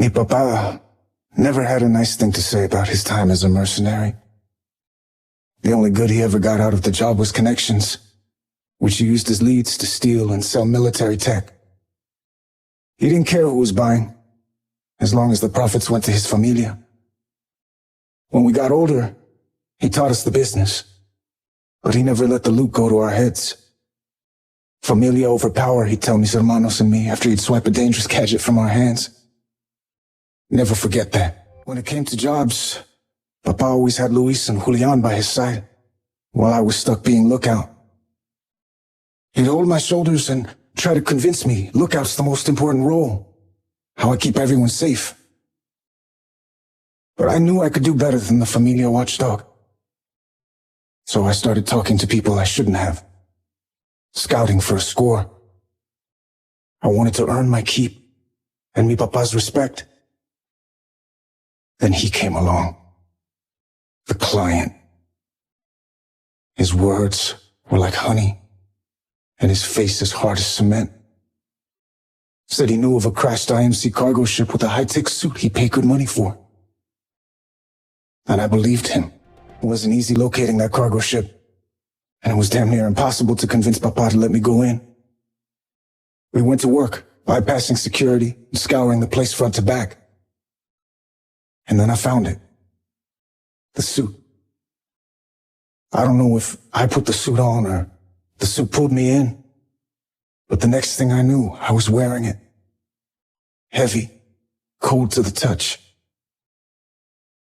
Mi papa never had a nice thing to say about his time as a mercenary. The only good he ever got out of the job was connections, which he used as leads to steal and sell military tech. He didn't care who was buying, as long as the profits went to his familia. When we got older, he taught us the business, but he never let the loot go to our heads. Familia over power, he'd tell mis hermanos and me after he'd swipe a dangerous gadget from our hands. Never forget that. When it came to jobs, Papa always had Luis and Julian by his side, while I was stuck being lookout. He'd hold my shoulders and try to convince me lookout's the most important role, how I keep everyone safe. But I knew I could do better than the Familia watchdog. So I started talking to people I shouldn't have, scouting for a score. I wanted to earn my keep and mi papa's respect. Then he came along. The client. His words were like honey, and his face as hard as cement. Said he knew of a crashed IMC cargo ship with a high-tech suit he'd pay good money for. And I believed him. It wasn't easy locating that cargo ship, and it was damn near impossible to convince Papa to let me go in. We went to work, bypassing security and scouring the place front to back. And then I found it. The suit. I don't know if I put the suit on or the suit pulled me in, but the next thing I knew, I was wearing it. Heavy, cold to the touch.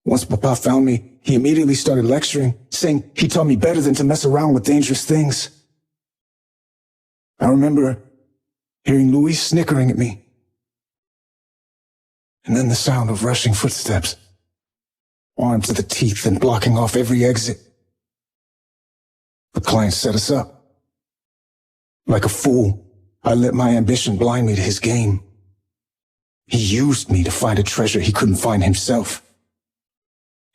Once Papa found me, he immediately started lecturing, saying he taught me better than to mess around with dangerous things. I remember hearing Luis snickering at me, and then the sound of rushing footsteps, armed to the teeth and blocking off every exit. The client set us up. Like a fool, I let my ambition blind me to his game. He used me to find a treasure he couldn't find himself.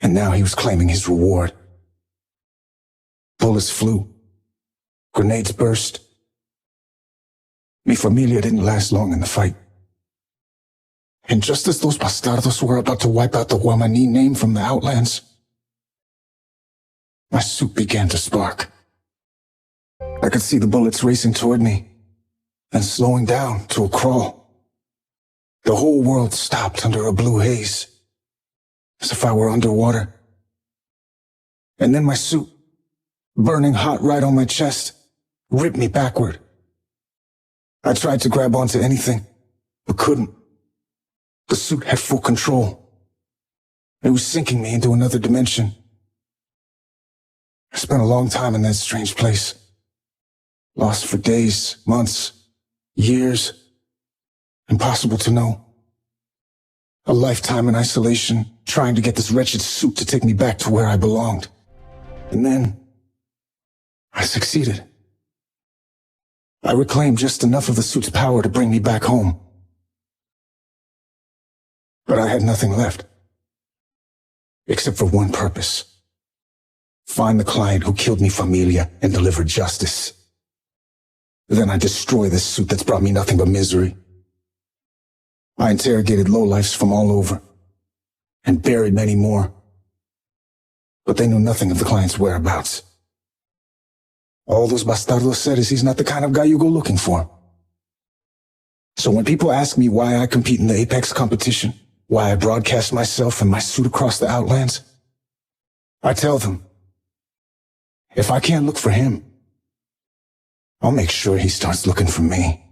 And now he was claiming his reward. Bullets flew. Grenades burst. Mi familia didn't last long in the fight. And just as those bastardos were about to wipe out the Guamani name from the Outlands, my suit began to spark. I could see the bullets racing toward me, then slowing down to a crawl. The whole world stopped under a blue haze, as if I were underwater. And then my suit, burning hot right on my chest, ripped me backward. I tried to grab onto anything, but couldn't. The suit had full control. It was sinking me into another dimension. I spent a long time in that strange place. Lost for days, months, years. Impossible to know. A lifetime in isolation, trying to get this wretched suit to take me back to where I belonged. And then, I succeeded. I reclaimed just enough of the suit's power to bring me back home. But I had nothing left. Except for one purpose. Find the client who killed mi familia and deliver justice. Then I destroy this suit that's brought me nothing but misery. I interrogated lowlifes from all over, and buried many more. But they knew nothing of the client's whereabouts. All those bastardos said is he's not the kind of guy you go looking for. So when people ask me why I compete in the Apex competition, why I broadcast myself and my suit across the Outlands, I tell them, if I can't look for him, I'll make sure he starts looking for me.